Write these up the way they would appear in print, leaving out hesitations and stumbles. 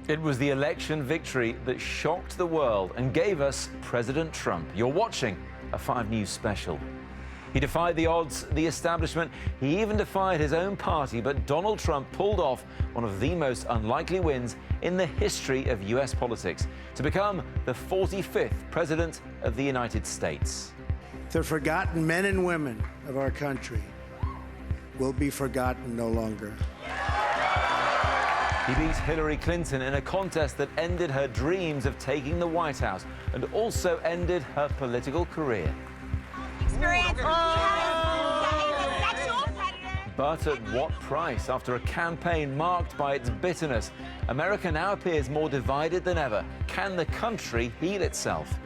It was the election victory that shocked the world and gave us President Trump. You're watching a 5 News special. He defied the odds, the establishment. He even defied his own party, but Donald Trump pulled off one of the most unlikely wins in the history of US politics to become the 45th President of the United States. The forgotten men and women of our country will be forgotten no longer. He beat Hillary Clinton in a contest that ended her dreams of taking the White House and also ended her political career. But at what price? After a campaign marked by its bitterness, America now appears more divided than ever. Can the country heal itself?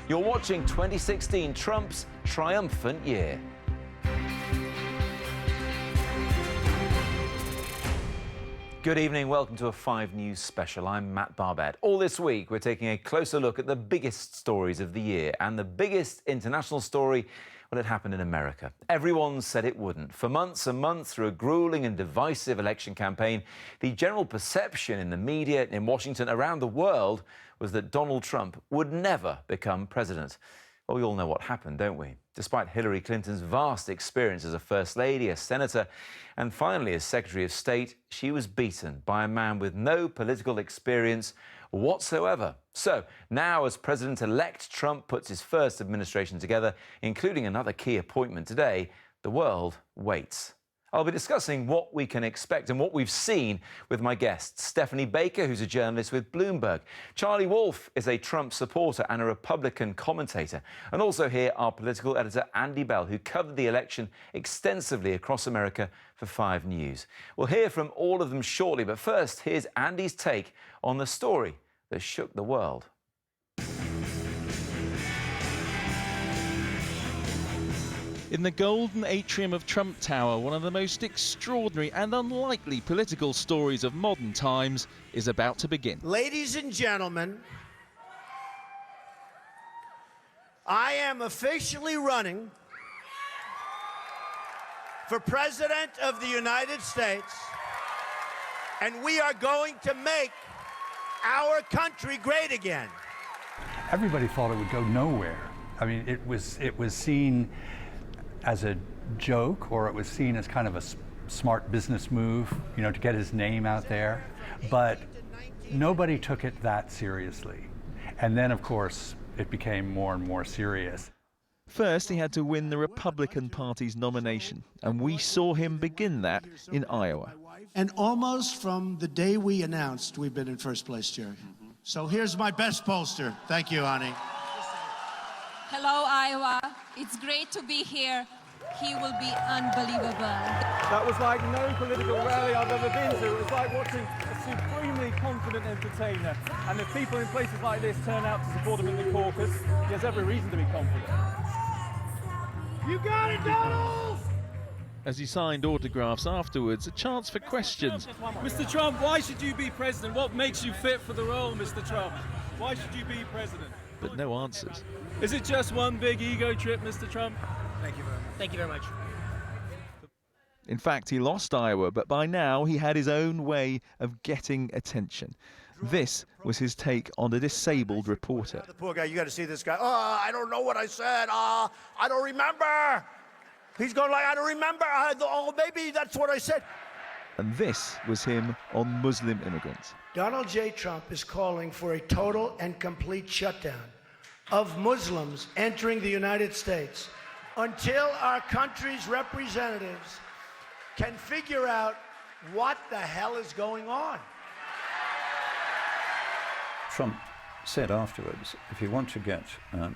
You're watching 2016, Trump's triumphant year. Good evening, welcome to a 5 News special. I'm Matt Barbett. All this week, we're taking a closer look at the biggest stories of the year. And the biggest international story, well, it happened in America. Everyone said it wouldn't. For months and months, through a grueling and divisive election campaign, the general perception in the media, in Washington, around the world, was that Donald Trump would never become president. Well, we all know what happened, don't we? Despite Hillary Clinton's vast experience as a First Lady, a Senator, and finally as Secretary of State, she was beaten by a man with no political experience whatsoever. So now, as President-elect Trump puts his first administration together, including another key appointment today, the world waits. I'll be discussing what we can expect and what we've seen with my guests. Stephanie Baker, who's a journalist with Bloomberg. Charlie Wolf is a Trump supporter and a Republican commentator. And also here, our political editor, Andy Bell, who covered the election extensively across America for 5 News. We'll hear from all of them shortly, but first, here's Andy's take on the story that shook the world. In the golden atrium of Trump Tower, one of the most extraordinary and unlikely political stories of modern times is about to begin. Ladies and gentlemen, I am officially running for President of the United States, and we are going to make our country great again. Everybody thought it would go nowhere. I mean, it was seen as a joke, or it was seen as kind of a smart business move, you know, to get his name out there. But nobody took it that seriously. And then, of course, it became more and more serious. First, he had to win the Republican Party's nomination, and we saw him begin that in Iowa. And almost from the day we announced, we've been in first place, Jerry. So here's my best pollster. Thank you, honey. Hello, Iowa. It's great to be here. He will be unbelievable. That was like no political rally I've ever been to. It was like watching a supremely confident entertainer. And if people in places like this turn out to support him in the caucus, he has every reason to be confident. You got it, Donald! As he signed autographs afterwards, a chance for questions. Mr. Trump, why should you be president? What makes you fit for the role, Mr. Trump? Why should you be president? But no answers. Is it just one big ego trip, Mr. Trump? Thank you very much. Thank you very much. In fact, he lost Iowa, but by now he had his own way of getting attention. This was his take on a disabled reporter. The poor guy, you got to see this guy. Oh, I don't know what I said. I don't remember. He's going like, I don't remember. Oh, maybe that's what I said. And this was him on Muslim immigrants. Donald J. Trump is calling for a total and complete shutdown of Muslims entering the United States until our country's representatives can figure out what the hell is going on. Trump said afterwards, if you want to get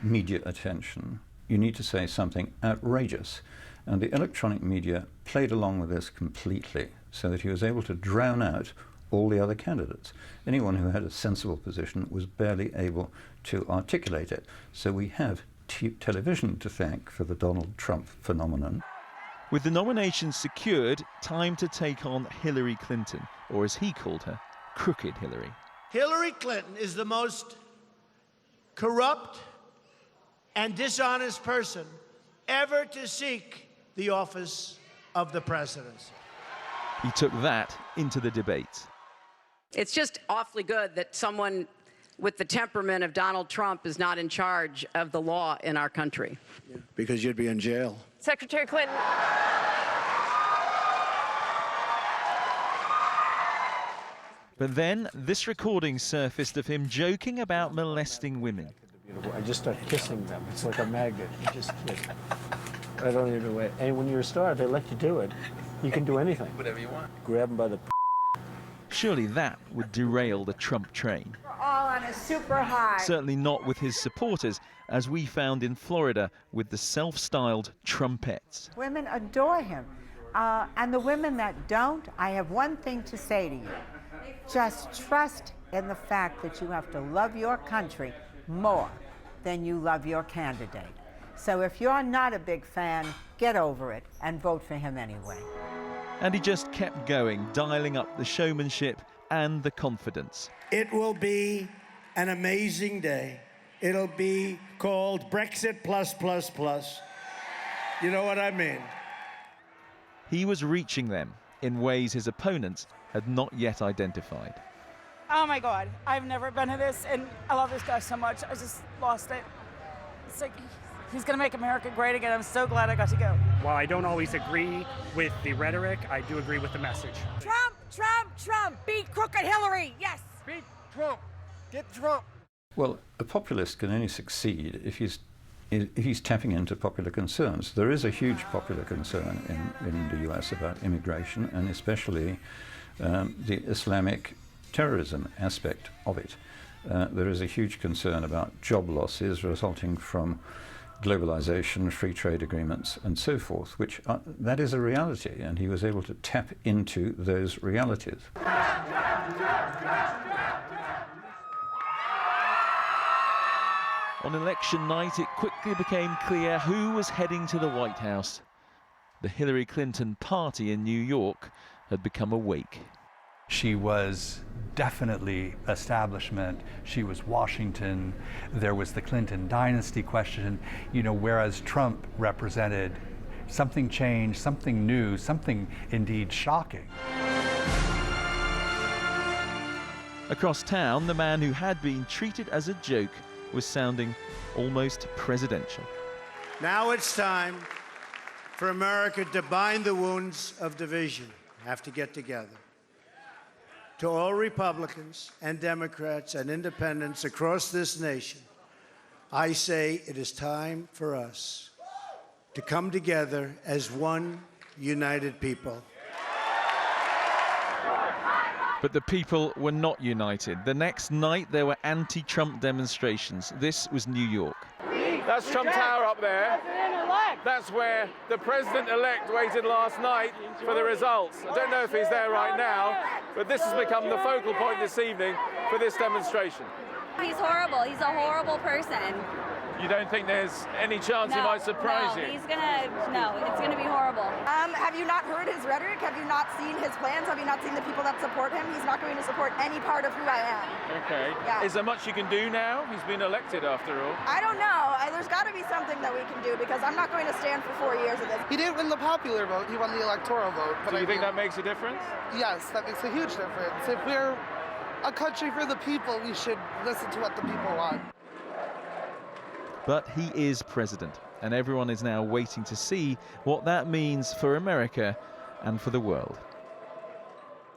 media attention, you need to say something outrageous. And the electronic media played along with this completely, so that he was able to drown out all the other candidates. Anyone who had a sensible position was barely able to articulate it. So we have television to thank for the Donald Trump phenomenon. With the nomination secured, time to take on Hillary Clinton, or as he called her, Crooked Hillary. Hillary Clinton is the most corrupt and dishonest person ever to seek the office of the presidency. He took that into the debate. It's just awfully good that someone with the temperament of Donald Trump is not in charge of the law in our country. Yeah, because you'd be in jail. Secretary Clinton. But then this recording surfaced of him joking about molesting women. I just start kissing them. It's like a magnet. You just kiss. I don't even know. And when you're a star, they let you do it. You can do anything. Whatever you want. Grab them by the. Surely that would derail the Trump train. We're all on a super high. Certainly not with his supporters, as we found in Florida with the self-styled Trumpettes. Women adore him. And the women that don't, I have one thing to say to you. Just trust in the fact that you have to love your country more than you love your candidate. So if you're not a big fan, get over it and vote for him anyway. And he just kept going, dialing up the showmanship and the confidence. It will be an amazing day. It'll be called Brexit plus plus plus. You know what I mean? He was reaching them in ways his opponents had not yet identified. Oh my God, I've never been to this, and I love this guy so much. I just lost it. It's like, he's gonna make America great again. I'm so glad I got to go. While I don't always agree with the rhetoric, I do agree with the message. Trump, Trump, Trump, beat crooked Hillary, yes! Beat Trump. Get Trump. Well, a populist can only succeed if he's tapping into popular concerns. There is a huge popular concern in the US about immigration, and especially the Islamic terrorism aspect of it. There is a huge concern about job losses resulting from globalization, free trade agreements, and so forth, which that is a reality, and he was able to tap into those realities. On election night, it quickly became clear who was heading to the White House. The Hillary Clinton party in New York had become awake. She was definitely establishment. She was Washington. There was the Clinton dynasty question, whereas Trump represented something changed, something new, something indeed shocking. Across town, the man who had been treated as a joke was sounding almost presidential. Now it's time for America to bind the wounds of division. Have to get together. To all Republicans and Democrats and independents across this nation, I say it is time for us to come together as one united people. But the people were not united. The next night, there were anti-Trump demonstrations. This was New York. That's Trump Tower up there. That's where the president-elect waited last night for the results. I don't know if he's there right now, but this has become the focal point this evening for this demonstration. He's horrible. He's a horrible person. You don't think there's any chance he might surprise you? It's gonna be horrible. Have you not heard his rhetoric? Have you not seen his plans? Have you not seen the people that support him? He's not going to support any part of who I am. Okay. Yeah. Is there much you can do now? He's been elected after all. I don't know. There's got to be something that we can do, because I'm not going to stand for 4 years of this. He didn't win the popular vote, he won the electoral vote. Do you think that makes a difference? Yes, that makes a huge difference. If we're a country for the people, we should listen to what the people want. But he is president, and everyone is now waiting to see what that means for America and for the world.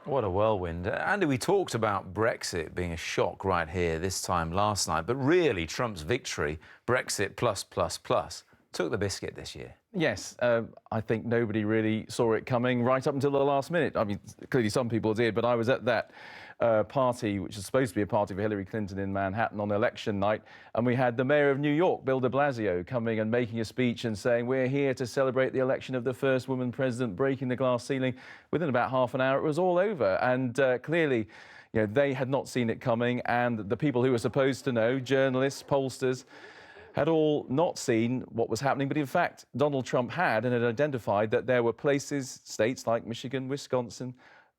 What a whirlwind. Andy, we talked about Brexit being a shock right here this time last night, but really Trump's victory, Brexit plus plus plus, took the biscuit this year. Yes, I think nobody really saw it coming right up until the last minute. I mean, clearly some people did, but I was at that party, which is supposed to be a party for Hillary Clinton in Manhattan on election night, and we had the mayor of New York, Bill de Blasio, coming and making a speech and saying, we're here to celebrate the election of the first woman president, breaking the glass ceiling. Within about half an hour, it was all over, and clearly, they had not seen it coming, and the people who were supposed to know, journalists, pollsters, had all not seen what was happening, but in fact, Donald Trump had, and had identified that there were places, states like Michigan, Wisconsin,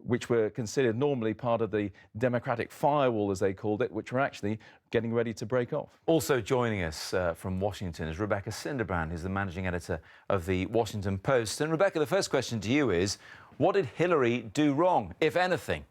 which were considered normally part of the Democratic firewall, as they called it, which were actually getting ready to break off. Also joining us from Washington is Rebecca Cinderbrand, who's the managing editor of the Washington Post. And Rebecca, the first question to you is, what did Hillary do wrong, if anything?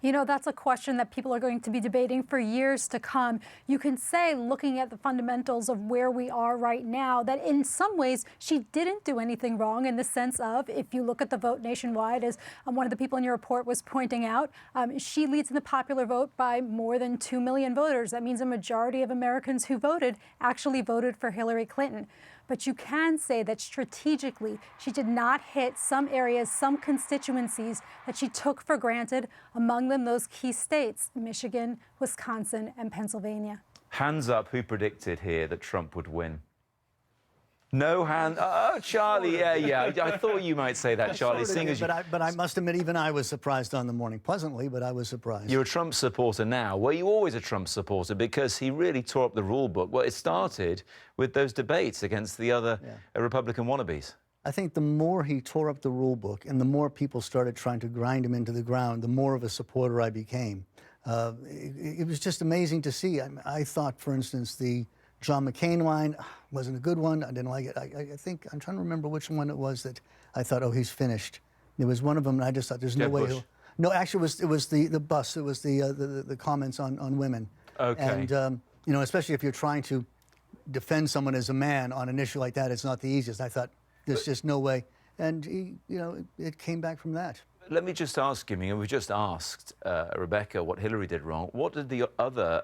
You know, that's a question that people are going to be debating for years to come. You can say, looking at the fundamentals of where we are right now, that in some ways she didn't do anything wrong, in the sense of, if you look at the vote nationwide, as one of the people in your report was pointing out, she leads in the popular vote by more than 2 million voters. That means a majority of Americans who voted actually voted for Hillary Clinton. But you can say that strategically, she did not hit some areas, some constituencies that she took for granted, among them those key states, Michigan, Wisconsin, and Pennsylvania. Hands up, who predicted here that Trump would win? No hand. Oh, Charlie, yeah. I thought you might say that, Charlie. Seeing as but I must admit, even I was surprised on the morning. Pleasantly, but I was surprised. You're a Trump supporter now. Were you always a Trump supporter? Because he really tore up the rule book. Well, it started with those debates against the other Republican wannabes. I think the more he tore up the rule book and the more people started trying to grind him into the ground, the more of a supporter I became. It was just amazing to see. I thought, for instance, the John McCain line wasn't a good one. I didn't like it. I think, I'm trying to remember which one it was that I thought, oh, he's finished. There was one of them, and I just thought, there's no way he'll... No, actually, it was the bus. It was the comments on women. Okay. And, you know, especially if you're trying to defend someone as a man on an issue like that, it's not the easiest. I thought, there's just no way. And, you know, it came back from that. Let me just ask you, we just asked Rebecca what Hillary did wrong. What did the other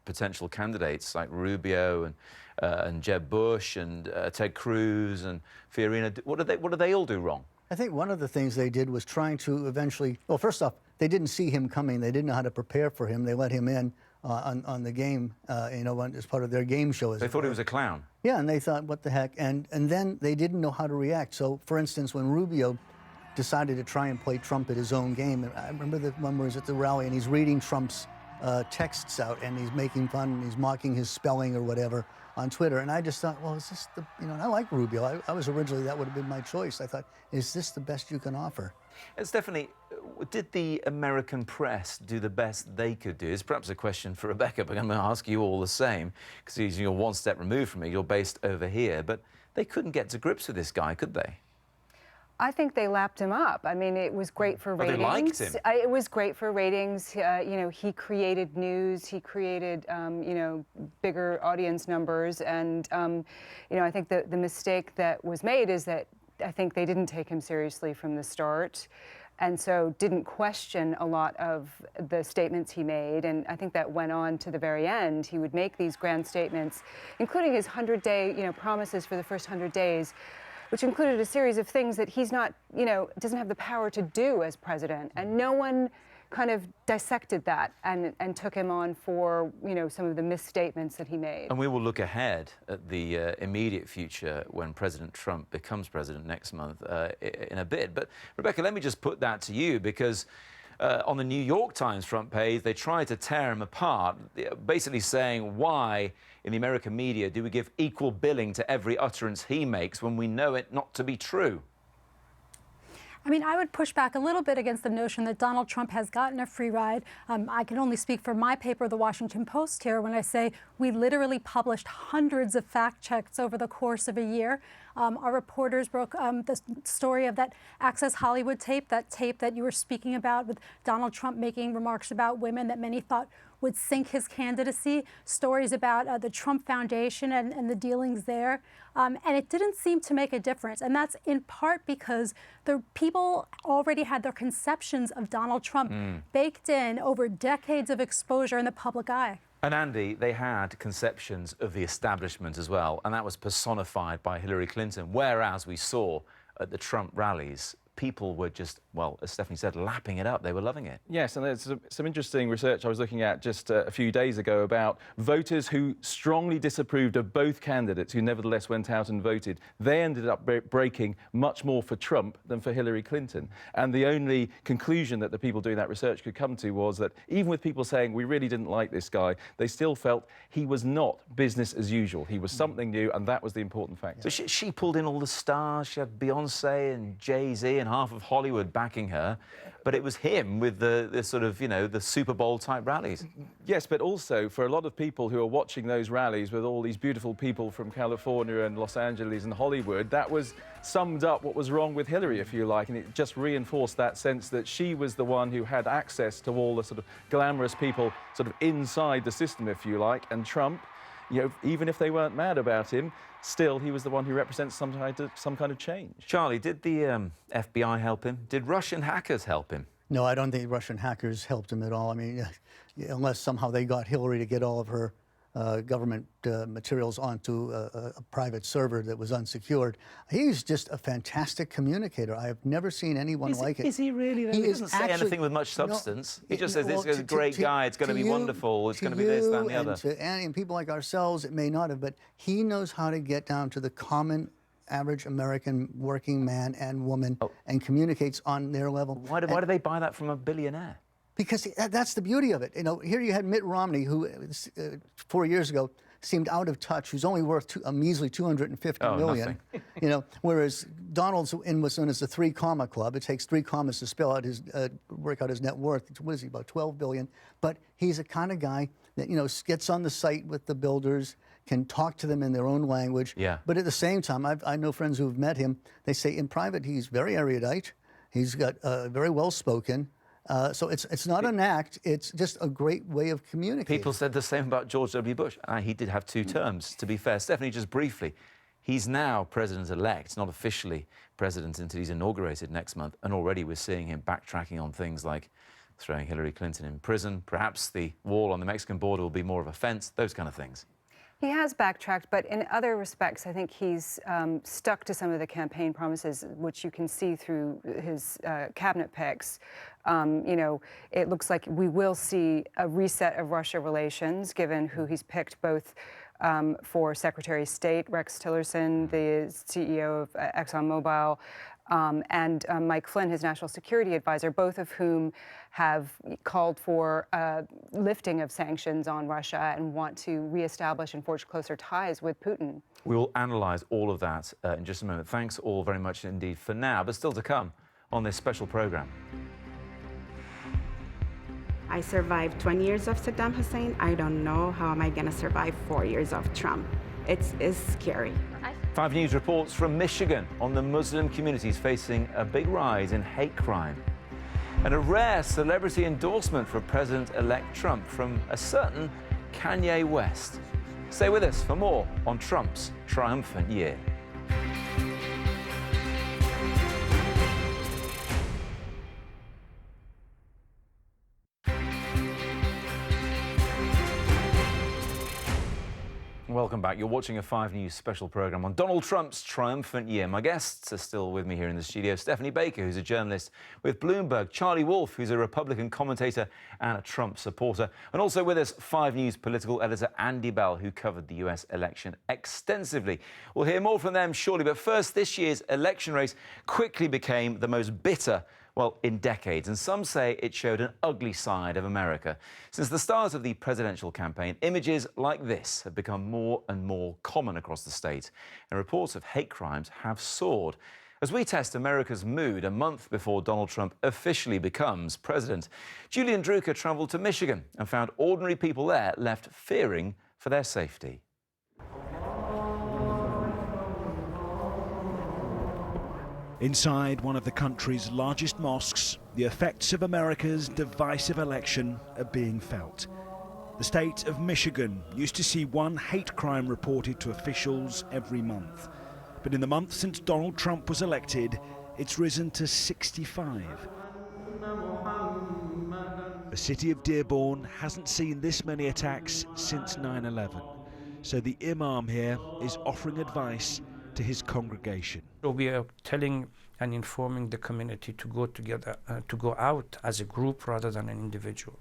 potential candidates like Rubio and Jeb Bush and Ted Cruz and Fiorina, what did they all do wrong? I think one of the things they did was trying to eventually, well, first off, they didn't see him coming. They didn't know how to prepare for him. They let him in on the game, you know, as part of their game show. They thought he was a clown. Yeah, and they thought, what the heck? And then they didn't know how to react. So, for instance, when Rubio decided to try and play Trump at his own game. And I remember the one where he's at the rally and he's reading Trump's texts out and he's making fun and he's mocking his spelling or whatever on Twitter. And I just thought, well, is this the, you know, and I like Rubio. I was originally, that would have been my choice. I thought, is this the best you can offer? And Stephanie, did the American press do the best they could do? It's perhaps a question for Rebecca, but I'm going to ask you all the same, because you're one step removed from me. You're based over here. But they couldn't get to grips with this guy, could they? I think they lapped him up. I mean, it was great for ratings. They liked him. It was great for ratings. You know, he created news. He created, you know, bigger audience numbers. And, you know, I think the mistake that was made is that I think they didn't take him seriously from the start, and so didn't question a lot of the statements he made. And I think that went on to the very end. He would make these grand statements, including his 100-day, you know, promises for the first 100 days, which included a series of things that he's not, you know, doesn't have the power to do as president. And no one kind of dissected that and took him on for, you know, some of the misstatements that he made. And we will look ahead at the immediate future when President Trump becomes president next month in a bit. But Rebecca, let me just put that to you, because on the New York Times front page, they tried to tear him apart, basically saying, why in the American media do we give equal billing to every utterance he makes when we know it not to be true? I mean, I would push back a little bit against the notion that Donald Trump has gotten a free ride. I can only speak for my paper, The Washington Post, here when I say we literally published hundreds of fact checks over the course of a year. Our reporters broke the story of that Access Hollywood tape that you were speaking about, with Donald Trump making remarks about women that many thought would sink his candidacy, stories about the Trump Foundation and the dealings there. And it didn't seem to make a difference. And that's in part because the people already had their conceptions of Donald Trump baked in over decades of exposure in the public eye. And Andy, they had conceptions of the establishment as well, and that was personified by Hillary Clinton, whereas we saw at the Trump rallies, people were just, well, as Stephanie said, lapping it up. They were loving it. Yes, and there's some interesting research I was looking at just a few days ago about voters who strongly disapproved of both candidates, who nevertheless went out and voted. They ended up breaking much more for Trump than for Hillary Clinton. And the only conclusion that the people doing that research could come to was that even with people saying we really didn't like this guy, they still felt he was not business as usual. He was something new, and that was the important factor. So she pulled in all the stars. She had Beyonce and Jay-Z and half of Hollywood backing her, but it was him with the sort of, you know, the Super Bowl type rallies. Yes, but also for a lot of people who are watching those rallies with all these beautiful people from California and Los Angeles and Hollywood, that was summed up what was wrong with Hillary, if you like, and it just reinforced that sense that she was the one who had access to all the sort of glamorous people sort of inside the system, if you like, and Trump, you know, even if they weren't mad about him, still he was the one who represents some kind of change. Charlie, did the FBI help him? Did Russian hackers help him? No, I don't think Russian hackers helped him at all. I mean, unless somehow they got Hillary to get all of her government materials onto a private server that was unsecured. He's just a fantastic communicator. I have never seen anyone like it. Is he really? He doesn't say anything with much substance. No, he just says, this is a great guy, it's going to be wonderful, it's going to be this, that, and the other. And people like ourselves, it may not have, but he knows how to get down to the common average American working man and woman and communicates on their level. Why do they buy that from a billionaire? Because that's the beauty of it. You know, here you had Mitt Romney, who 4 years ago seemed out of touch, who's only worth a measly $250 million. You know, whereas Donald's in what's known as the 3 comma club. It takes 3 commas to spell out his work out his net worth. What is he, about $12 billion? But he's a kind of guy that, you know, gets on the site with the builders, can talk to them in their own language. Yeah. But at the same time, I know friends who have met him. They say in private he's very erudite. He's got very well spoken. So it's not an act, it's just a great way of communicating. People said the same about George W. Bush. He did have 2 terms, to be fair. Stephanie, just briefly, he's now president-elect, not officially president until he's inaugurated next month, and already we're seeing him backtracking on things like throwing Hillary Clinton in prison. Perhaps the wall on the Mexican border will be more of a fence, those kind of things. He has backtracked, but in other respects, I think he's stuck to some of the campaign promises, which you can see through his cabinet picks. You know, it looks like we will see a reset of Russia relations, given who he's picked, both for Secretary of State Rex Tillerson, the CEO of ExxonMobil, and Mike Flynn, his national security advisor, both of whom have called for lifting of sanctions on Russia and want to reestablish and forge closer ties with Putin. We will analyse all of that in just a moment. Thanks all very much indeed for now, but still to come on this special programme. I survived 20 years of Saddam Hussein. I don't know how am I going to survive 4 years of Trump. It's scary. 5 News reports from Michigan on the Muslim communities facing a big rise in hate crime. And a rare celebrity endorsement for President-elect Trump from a certain Kanye West. Stay with us for more on Trump's triumphant year. Welcome back. You're watching a 5 News special programme on Donald Trump's triumphant year. My guests are still with me here in the studio. Stephanie Baker, who's a journalist with Bloomberg. Charlie Wolf, who's a Republican commentator and a Trump supporter. And also with us, 5 News political editor Andy Bell, who covered the US election extensively. We'll hear more from them shortly. But first, this year's election race quickly became the most bitter, well, in decades, and some say it showed an ugly side of America. Since the start of the presidential campaign, images like this have become more and more common across the state, and reports of hate crimes have soared. As we test America's mood a month before Donald Trump officially becomes president, Julian Drucker travelled to Michigan and found ordinary people there left fearing for their safety. Inside one of the country's largest mosques, the effects of America's divisive election are being felt. The state of Michigan used to see 1 hate crime reported to officials every month. But in the month since Donald Trump was elected, it's risen to 65. The city of Dearborn hasn't seen this many attacks since 9/11. So the imam here is offering advice to his congregation. We are telling and informing the community to go together, to go out as a group rather than an individual.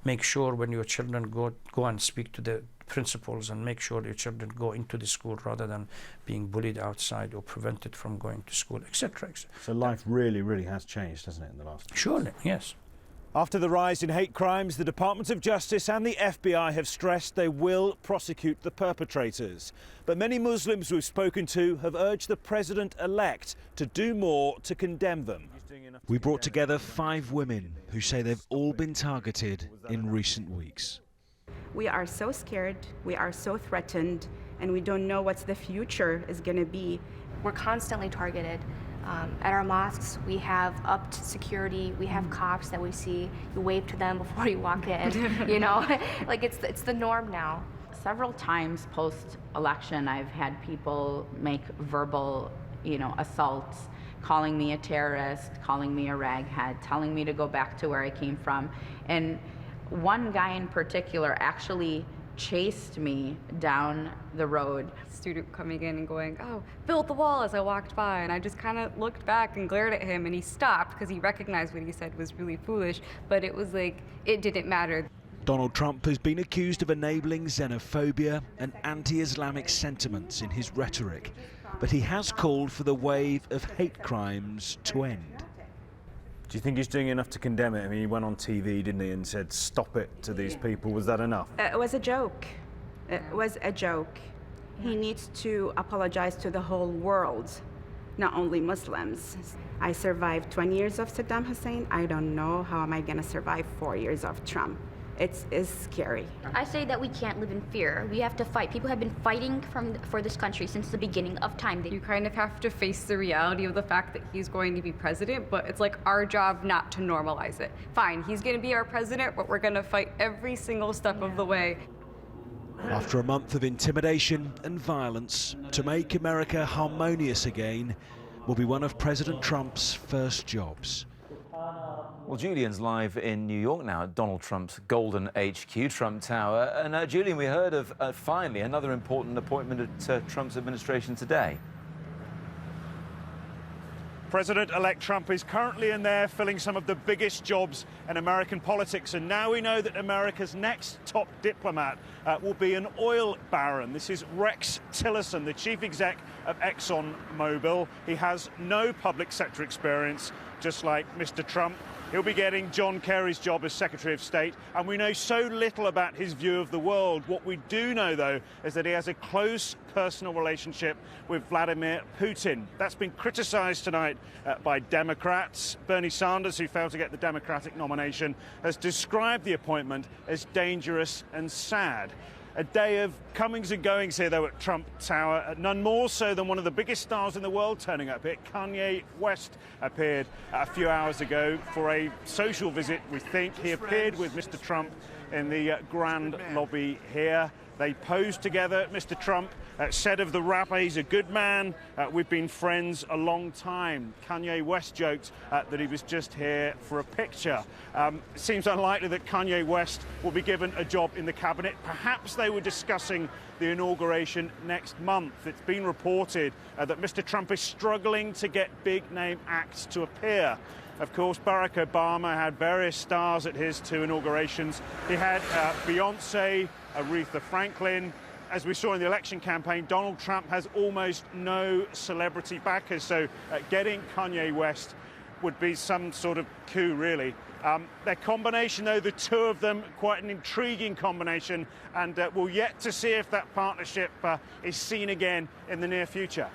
Make sure when your children go and speak to the principals, and make sure your children go into the school rather than being bullied outside or prevented from going to school, etc. So life really, really has changed, hasn't it, in the last? Surely, yes. After the rise in hate crimes, the Department of Justice and the FBI have stressed they will prosecute the perpetrators. But many Muslims we've spoken to have urged the president-elect to do more to condemn them. We brought together 5 women who say they've all been targeted in recent weeks. We are so scared, we are so threatened, and we don't know what the future is going to be. We're constantly targeted. At our mosques, we have upped security. We have cops that we see. You wave to them before you walk in. You know, like it's the norm now. Several times post-election, I've had people make verbal, assaults, calling me a terrorist, calling me a raghead, telling me to go back to where I came from. And one guy in particular actually chased me down the road. Student coming in and going, "Oh, build the wall," as I walked by, and I just kind of looked back and glared at him, and he stopped because he recognized what he said was really foolish, but it was like, it didn't matter. Donald Trump has been accused of enabling xenophobia and anti-Islamic sentiments in his rhetoric, but he has called for the wave of hate crimes to end. Do you think he's doing enough to condemn it? I mean, he went on TV, didn't he, and said, "Stop it" to these people. Was that enough? It was a joke. It was a joke. He needs to apologize to the whole world, not only Muslims. I survived 20 years of Saddam Hussein. I don't know how am I going to survive 4 years of Trump. It's scary. I say that we can't live in fear. We have to fight. People have been fighting for this country since the beginning of time. You kind of have to face the reality of the fact that he's going to be president, but it's like our job not to normalize it. Fine, he's going to be our president, but we're going to fight every single step of the way. After a month of intimidation and violence, to make America harmonious again will be one of President Trump's first jobs. Well, Julian's live in New York now at Donald Trump's Golden HQ, Trump Tower. And Julian, we heard of, finally, another important appointment at Trump's administration today. President-elect Trump is currently in there filling some of the biggest jobs in American politics. And now we know that America's next top diplomat will be an oil baron. This is Rex Tillerson, the chief exec of ExxonMobil. He has no public sector experience, just like Mr. Trump. He'll be getting John Kerry's job as Secretary of State, and we know so little about his view of the world. What we do know, though, is that he has a close personal relationship with Vladimir Putin. That's been criticized tonight by Democrats. Bernie Sanders, who failed to get the Democratic nomination, has described the appointment as dangerous and sad. A day of comings and goings here, though, at Trump Tower. None more so than one of the biggest stars in the world turning up here. Kanye West appeared a few hours ago for a social visit, we think. He appeared with Mr. Trump in the grand lobby here. They posed together. Mr. Trump said of the rapper, he's a good man. We've been friends a long time. Kanye West joked that he was just here for a picture. It seems unlikely that Kanye West will be given a job in the cabinet. Perhaps they were discussing the inauguration next month. It's been reported that Mr. Trump is struggling to get big-name acts to appear. Of course, Barack Obama had various stars at his 2 inaugurations. He had Beyonce, Aretha Franklin. As we saw in the election campaign, Donald Trump has almost no celebrity backers, so getting Kanye West would be some sort of coup, really. Their combination, though, the 2 of them, quite an intriguing combination, and we're yet to see if that partnership is seen again in the near future.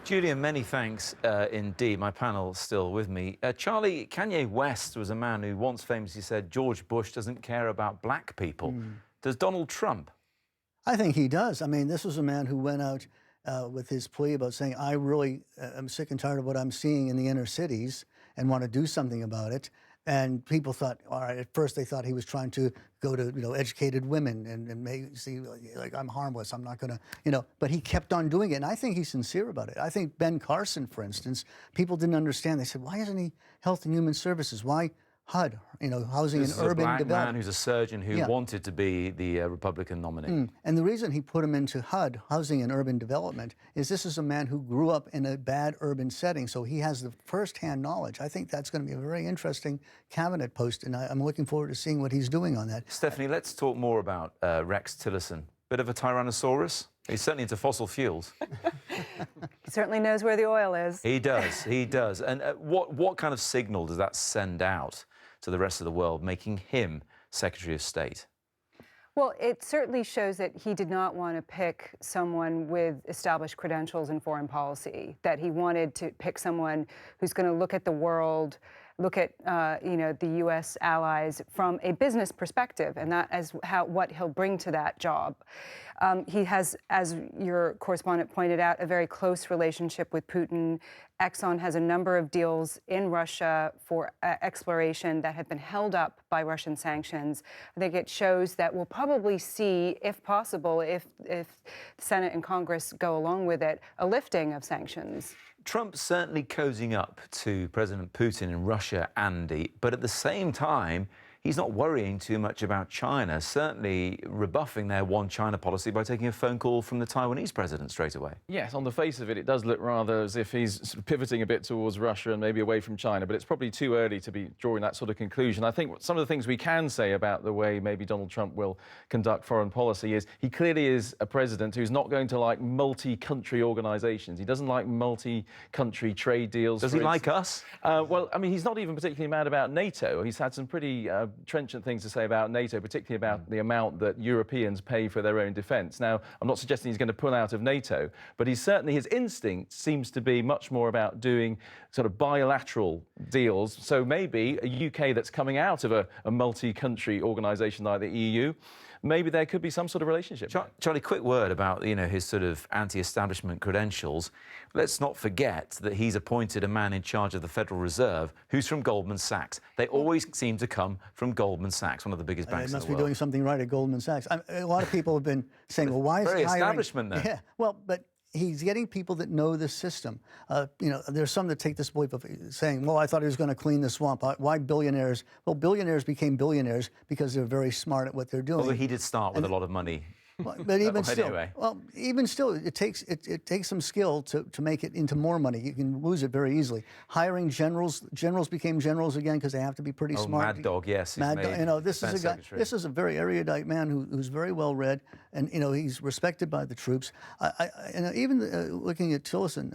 Julian, many thanks indeed. My panel's still with me. Charlie, Kanye West was a man who once famously said George Bush doesn't care about black people. Does Donald Trump? I think he does. I mean, this was a man who went out with his plea about saying, I really am sick and tired of what I'm seeing in the inner cities and want to do something about it. And people thought, all right, at first they thought he was trying to go to, educated women and make see, like, I'm harmless, I'm not going to, but he kept on doing it. And I think he's sincere about it. I think Ben Carson, for instance, people didn't understand. They said, why isn't he Health and Human Services? Why HUD, Housing and Urban Development? This is a black man who's a surgeon who wanted to be the Republican nominee. And the reason he put him into HUD, Housing and Urban Development, is this is a man who grew up in a bad urban setting, so he has the first-hand knowledge. I think that's going to be a very interesting cabinet post, and I'm looking forward to seeing what he's doing on that. Stephanie, let's talk more about Rex Tillerson. Bit of a Tyrannosaurus? He's certainly into fossil fuels. He certainly knows where the oil is. He does, he does. And what kind of signal does that send out to the rest of the world, making him Secretary of State? Well, it certainly shows that he did not want to pick someone with established credentials in foreign policy, that he wanted to pick someone who's going to look at the world, look at the U.S. allies from a business perspective, and that as what he'll bring to that job. He has, as your correspondent pointed out, a very close relationship with Putin. Exxon has a number of deals in Russia for exploration that have been held up by Russian sanctions. I think it shows that we'll probably see, if possible, if the Senate and Congress go along with it, a lifting of sanctions. Trump's certainly cozying up to President Putin in Russia, Andy, but at the same time, he's not worrying too much about China, certainly rebuffing their one China policy by taking a phone call from the Taiwanese president straight away. Yes, on the face of it, it does look rather as if he's sort of pivoting a bit towards Russia and maybe away from China, but it's probably too early to be drawing that sort of conclusion. I think some of the things we can say about the way maybe Donald Trump will conduct foreign policy is he clearly is a president who's not going to like multi-country organisations. He doesn't like multi-country trade deals. Does he like us? Well, I mean, he's not even particularly mad about NATO. He's had some pretty trenchant things to say about NATO, particularly about the amount that Europeans pay for their own defence. Now, I'm not suggesting he's going to pull out of NATO, but he's certainly, his instinct seems to be much more about doing sort of bilateral deals. So maybe a UK that's coming out of a multi-country organisation like the EU, maybe there could be some sort of relationship. Charlie, quick word about, his sort of anti-establishment credentials. Let's not forget that he's appointed a man in charge of the Federal Reserve who's from Goldman Sachs. They always seem to come from Goldman Sachs, one of the biggest banks in the world. They must be doing something right at Goldman Sachs. A lot of people have been saying, well, why is he very hiring... establishment, though. Yeah, well, but he's getting people that know the system. There's some that take this belief of saying, well, I thought he was going to clean the swamp. Why billionaires? Well, billionaires became billionaires because they're very smart at what they're doing. Although he did start with a lot of money. But even still, anyway. well, even still, it takes some skill to make it into more money. You can lose it very easily. Hiring generals became generals again because they have to be pretty smart. Mad Dog, yes. Mad Dog. This is a guy. This is a very erudite man who's very well read, and he's respected by the troops. Even looking at Tillerson,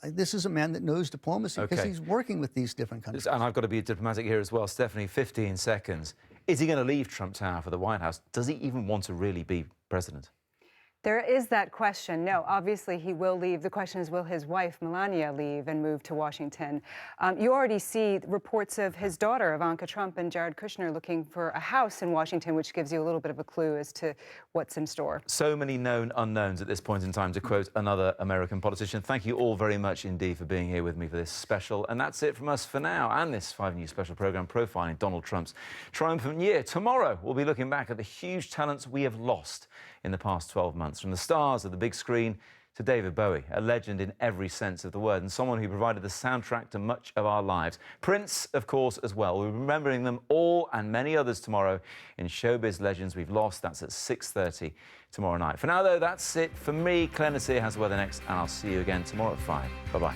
this is a man that knows diplomacy because he's working with these different countries. And I've got to be diplomatic here as well, Stephanie. 15 seconds. Is he going to leave Trump Tower for the White House? Does he even want to really be president? There is that question. No, obviously he will leave. The question is, will his wife, Melania, leave and move to Washington? You already see reports of his daughter, Ivanka Trump, and Jared Kushner looking for a house in Washington, which gives you a little bit of a clue as to what's in store. So many known unknowns at this point in time, to quote another American politician. Thank you all very much indeed for being here with me for this special. And that's it from us for now, and this 5 News special programme profiling Donald Trump's triumphant year. Tomorrow, we'll be looking back at the huge talents we have lost in the past 12 months, from the stars of the big screen to David Bowie, a legend in every sense of the word, and someone who provided the soundtrack to much of our lives. Prince, of course, as well. We'll be remembering them all and many others tomorrow in Showbiz Legends We've Lost. That's at 6:30 tomorrow night. For now, though, that's it for me. Claire Nasir has weather next, and I'll see you again tomorrow at 5. Bye-bye.